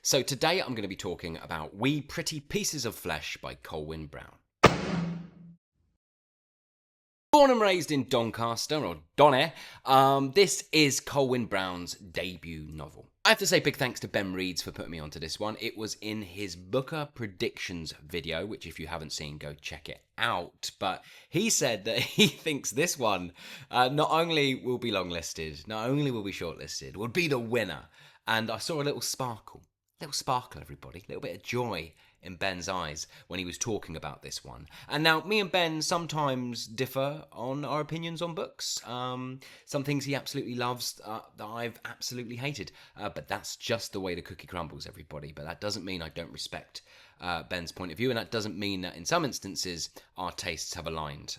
So today I'm going to be talking about Wee Pretty Pieces of Flesh by Colwyn Brown. Born and raised in Doncaster, or Donny, this is Colwyn Brown's debut novel. I have to say big thanks to Ben Reeds for putting me onto this one. It was in his Booker predictions video, which if you haven't seen, go check it out. But he said that he thinks this one not only will be longlisted, not only will be shortlisted, will be the winner. And I saw a little sparkle, everybody, a little bit of joy in Ben's eyes when he was talking about this one. And now, me and Ben sometimes differ on our opinions on books. Some things he absolutely loves that I've absolutely hated. But that's just the way the cookie crumbles, everybody. But that doesn't mean I don't respect Ben's point of view, and that doesn't mean that in some instances our tastes have aligned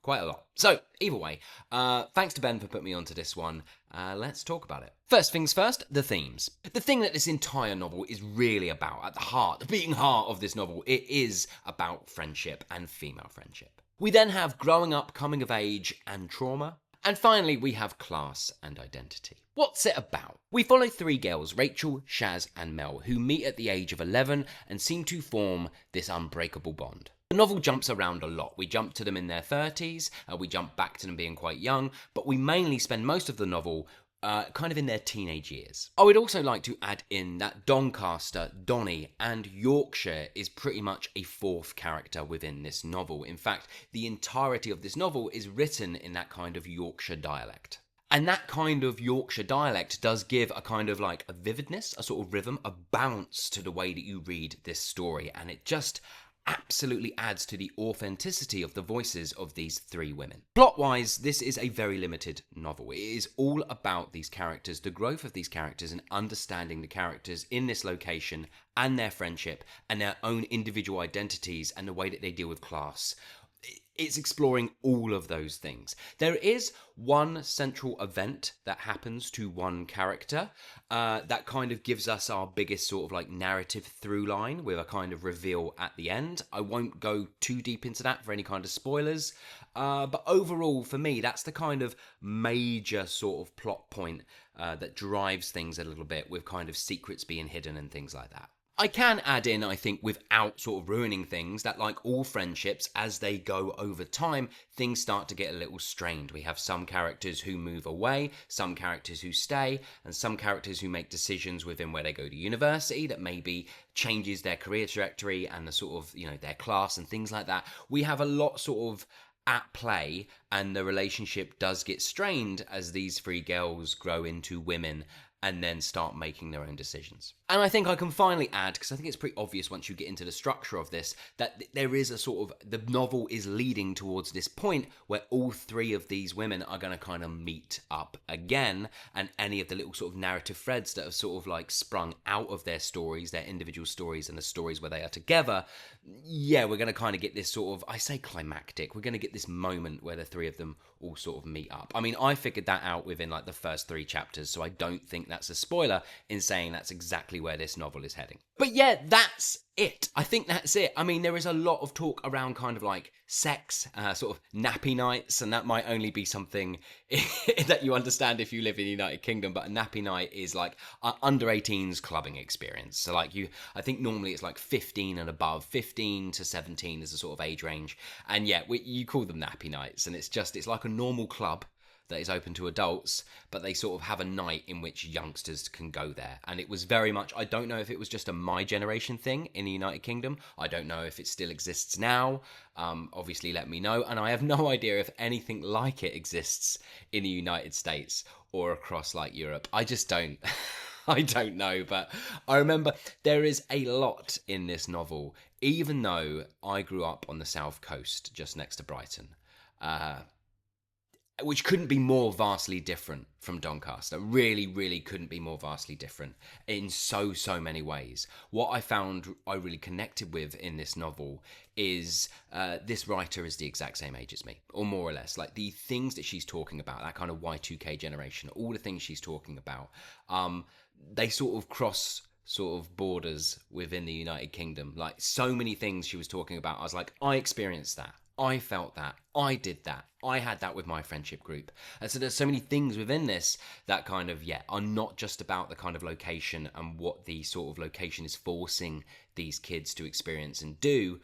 quite a lot. So, either way, thanks to Ben for putting me onto this one. Let's talk about it. First things first, the themes. The thing that this entire novel is really about, at the heart, the beating heart of this novel, it is about friendship and female friendship. We then have growing up, coming of age, and trauma. And finally, we have class and identity. What's it about? We follow three girls, Rachel, Shaz, and Mel, who meet at the age of 11 and seem to form this unbreakable bond. The novel jumps around a lot. We jump to them in their 30s, we jump back to them being quite young, but we mainly spend most of the novel kind of in their teenage years. I would also like to add in that Doncaster, Donny, and Yorkshire is pretty much a fourth character within this novel. In fact, the entirety of this novel is written in that kind of Yorkshire dialect. And that kind of Yorkshire dialect does give a kind of like a vividness, a sort of rhythm, a bounce to the way that you read this story, and it just absolutely adds to the authenticity of the voices of these three women. Plot-wise, this is a very limited novel. It is all about these characters, the growth of these characters, and understanding the characters in this location and their friendship and their own individual identities and the way that they deal with class. It's exploring all of those things. There is one central event that happens to one character that kind of gives us our biggest sort of like narrative through line with a kind of reveal at the end. I won't go too deep into that for any kind of spoilers, but overall for me that's the kind of major sort of plot point that drives things a little bit, with kind of secrets being hidden and things like that. I can add in, I think, without sort of ruining things, that like all friendships, as they go over time, things start to get a little strained. We have some characters who move away, some characters who stay, and some characters who make decisions within where they go to university that maybe changes their career trajectory and the sort of, their class and things like that. We have a lot sort of at play, and the relationship does get strained as these three girls grow into women and then start making their own decisions. And I think I can finally add, because I think it's pretty obvious once you get into the structure of this, that there is a sort of, the novel is leading towards this point where all three of these women are going to kind of meet up again, and any of the little sort of narrative threads that have sort of like sprung out of their stories, their individual stories and the stories where they are together, we're going to kind of get this sort of, I say climactic, we're going to get this moment where the three of them all sort of meet up. I mean, I figured that out within like the first 3 chapters, so I don't think that's a spoiler in saying that's exactly where this novel is heading. But that's it. I think that's it. I mean, there is a lot of talk around kind of like sex, sort of nappy nights, and that might only be something that you understand if you live in the United Kingdom, but a nappy night is like under 18s clubbing experience. So like I think normally it's like 15 and above, 15 to 17 is the sort of age range. And you call them nappy nights, and it's like a normal club that is open to adults, but they sort of have a night in which youngsters can go there. And it was very much, I don't know if it was just a my generation thing in the United Kingdom. I don't know if it still exists now. Obviously let me know. And I have no idea if anything like it exists in the United States or across like Europe. I just don't. I don't know, but I remember there is a lot in this novel, even though I grew up on the south coast just next to Brighton. Which couldn't be more vastly different from Doncaster. Really, really couldn't be more vastly different in so many ways. What I found I really connected with in this novel is this writer is the exact same age as me, or more or less. Like the things that she's talking about, that kind of Y2K generation, all the things she's talking about, they sort of cross sort of borders within the United Kingdom. Like so many things she was talking about, I was like, I experienced that. I felt that. I did that. I had that with my friendship group. And so there's so many things within this that kind of, are not just about the kind of location and what the sort of location is forcing these kids to experience and do.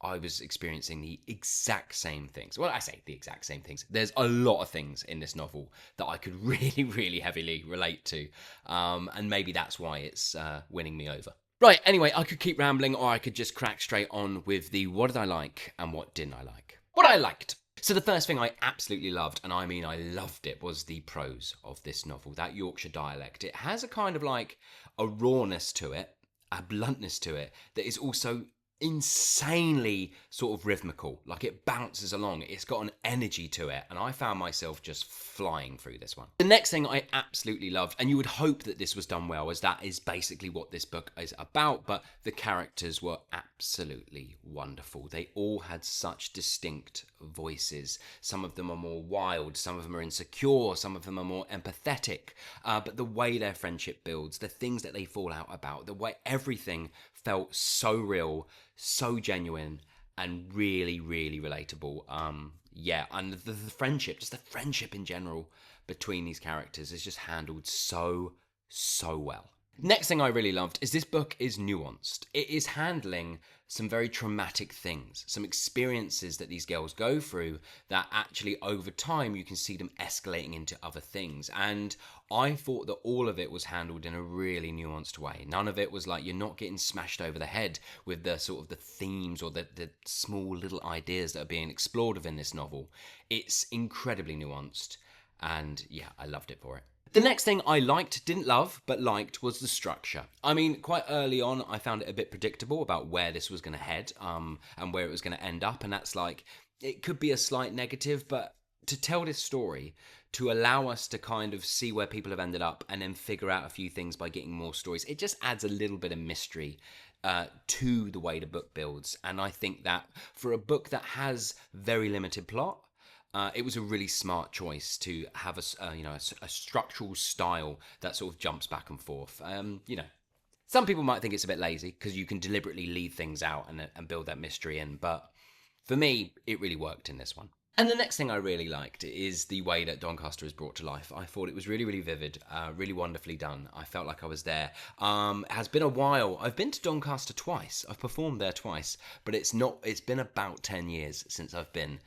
I was experiencing the exact same things. Well, I say the exact same things. There's a lot of things in this novel that I could really, really heavily relate to. And maybe that's why it's winning me over. Right, anyway, I could keep rambling or I could just crack straight on with the what did I like and what didn't I like. What I liked. So the first thing I absolutely loved, and I mean I loved it, was the prose of this novel, that Yorkshire dialect. It has a kind of like a rawness to it, a bluntness to it, that is also insanely sort of rhythmical. Like it bounces along, it's got an energy to it, and I found myself just flying through this one. The next thing I absolutely loved, and you would hope that this was done well, as that is basically what this book is about, but the characters were absolutely wonderful. They all had such distinct voices. Some of them are more wild, some of them are insecure, some of them are more empathetic, but the way their friendship builds, the things that they fall out about, the way everything felt so real, so genuine, and really, really relatable. And the friendship, just the friendship in general between these characters is just handled so well. Next thing I really loved is this book is nuanced. It is handling some very traumatic things, some experiences that these girls go through that actually over time you can see them escalating into other things. And I thought that all of it was handled in a really nuanced way. None of it was like you're not getting smashed over the head with the sort of the themes or the small little ideas that are being explored within this novel. It's incredibly nuanced, and I loved it for it. The next thing I didn't love, but liked, was the structure. I mean, quite early on, I found it a bit predictable about where this was going to head, and where it was going to end up, and that's like, it could be a slight negative, but to tell this story, to allow us to kind of see where people have ended up, and then figure out a few things by getting more stories, it just adds a little bit of mystery to the way the book builds, and I think that for a book that has very limited plot, it was a really smart choice to have a structural style that sort of jumps back and forth. Some people might think it's a bit lazy because you can deliberately leave things out and build that mystery in, but for me, it really worked in this one. And the next thing I really liked is the way that Doncaster is brought to life. I thought it was really, really vivid, really wonderfully done. I felt like I was there. It has been a while. I've been to Doncaster twice. I've performed there twice, but it's been about 10 years since I've been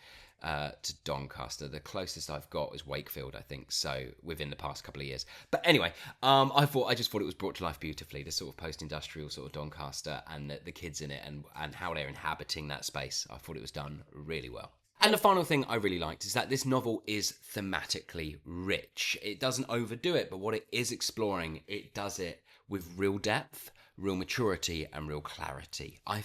to Doncaster. The closest I've got is Wakefield, I think, so within the past couple of years. But anyway, I just thought it was brought to life beautifully, this sort of post-industrial sort of Doncaster and the kids in it and how they're inhabiting that space. I thought it was done really well. And the final thing I really liked is that this novel is thematically rich. It doesn't overdo it, but what it is exploring, it does it with real depth, real maturity, and real clarity. I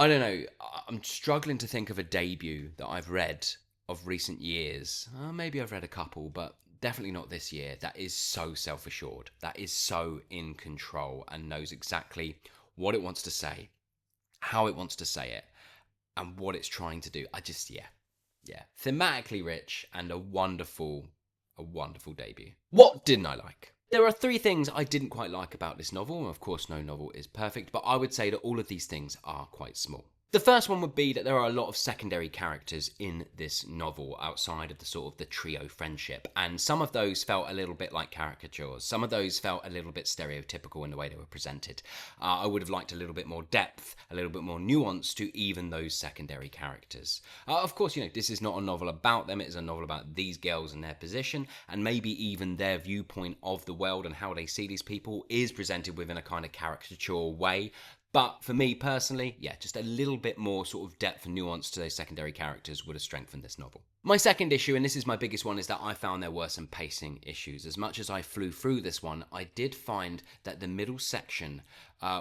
don't know, I'm struggling to think of a debut that I've read of recent years. Maybe I've read a couple, but definitely not this year. That is so self-assured, that is so in control and knows exactly what it wants to say, how it wants to say it, and what it's trying to do. Thematically rich and a wonderful debut. What didn't I like? There are 3 things I didn't quite like about this novel. Of course, no novel is perfect, but I would say that all of these things are quite small. The first one would be that there are a lot of secondary characters in this novel outside of the sort of the trio friendship, and some of those felt a little bit like caricatures. Some of those felt a little bit stereotypical in the way they were presented. I would have liked a little bit more depth, a little bit more nuance to even those secondary characters. Of course, this is not a novel about them. It is a novel about these girls and their position, and maybe even their viewpoint of the world and how they see these people is presented within a kind of caricatural way. But for me personally, just a little bit more sort of depth and nuance to those secondary characters would have strengthened this novel. My second issue, and this is my biggest one, is that I found there were some pacing issues. As much as I flew through this one, I did find that the middle section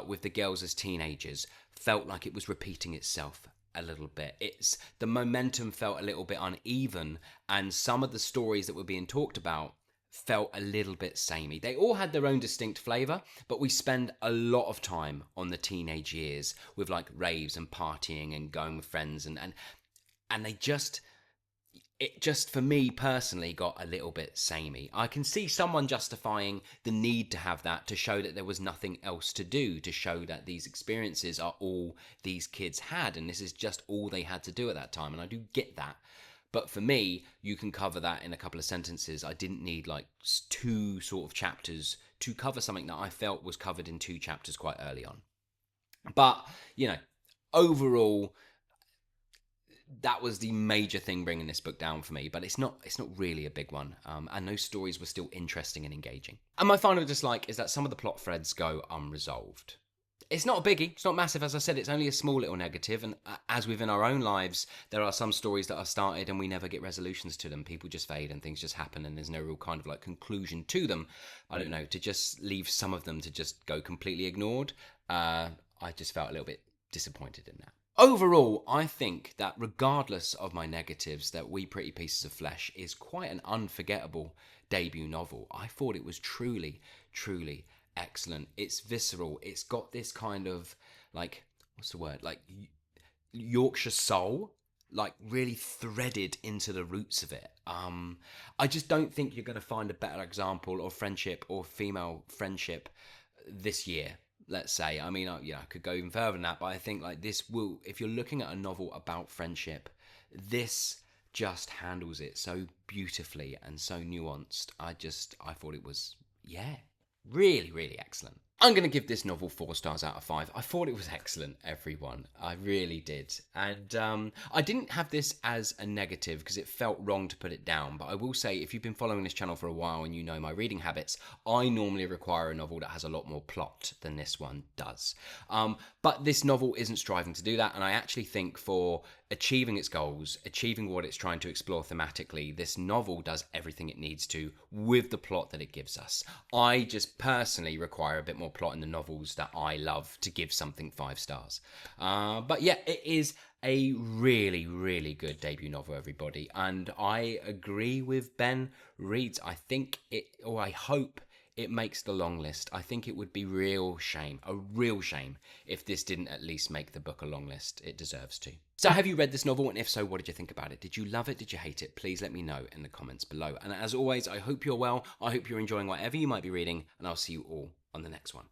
with the girls as teenagers felt like it was repeating itself a little bit. The momentum felt a little bit uneven, and some of the stories that were being talked about felt a little bit samey. They all had their own distinct flavour, but we spend a lot of time on the teenage years with like raves and partying and going with friends and they just, it just, for me personally, got a little bit samey. I can see someone justifying the need to have that to show that there was nothing else to do, to show that these experiences are all these kids had, and this is just all they had to do at that time, and I do get that. But for me, you can cover that in a couple of sentences. I didn't need like 2 sort of chapters to cover something that I felt was covered in 2 chapters quite early on. But, overall, that was the major thing bringing this book down for me, but it's not really a big one, and those stories were still interesting and engaging. And my final dislike is that some of the plot threads go unresolved. It's not a biggie, it's not massive, as I said, it's only a small little negative, and as within our own lives, there are some stories that are started and we never get resolutions to them. People just fade and things just happen and there's no real kind of like conclusion to them. I don't know, to just leave some of them to just go completely ignored, I just felt a little bit disappointed in that. Overall, I think that regardless of my negatives, that We Pretty Pieces of Flesh is quite an unforgettable debut novel. I thought it was truly, truly excellent. It's visceral. It's got this kind of, like, what's the word? Like, Yorkshire soul, like, really threaded into the roots of it. I just don't think you're going to find a better example of friendship or female friendship this year. Let's say, I mean, I could go even further than that, but I think like this will, if you're looking at a novel about friendship, this just handles it so beautifully and so nuanced. I thought it was, really, really excellent. I'm going to give this novel 4 stars out of 5. I thought it was excellent, everyone. I really did. And I didn't have this as a negative because it felt wrong to put it down. But I will say, if you've been following this channel for a while and you know my reading habits, I normally require a novel that has a lot more plot than this one does. But this novel isn't striving to do that. And I actually think for achieving its goals, achieving what it's trying to explore thematically, this novel does everything it needs to with the plot that it gives us. I just personally require a bit more plot in the novels that I love to give something 5 stars. But yeah, it is a really, really good debut novel, everybody. And I agree with Ben Reeds. I think I hope it makes the long list. I think it would be a real shame if this didn't at least make the book a long list. It deserves to. So have you read this novel? And if so, what did you think about it? Did you love it? Did you hate it? Please let me know in the comments below. And as always, I hope you're well. I hope you're enjoying whatever you might be reading. And I'll see you all on the next one.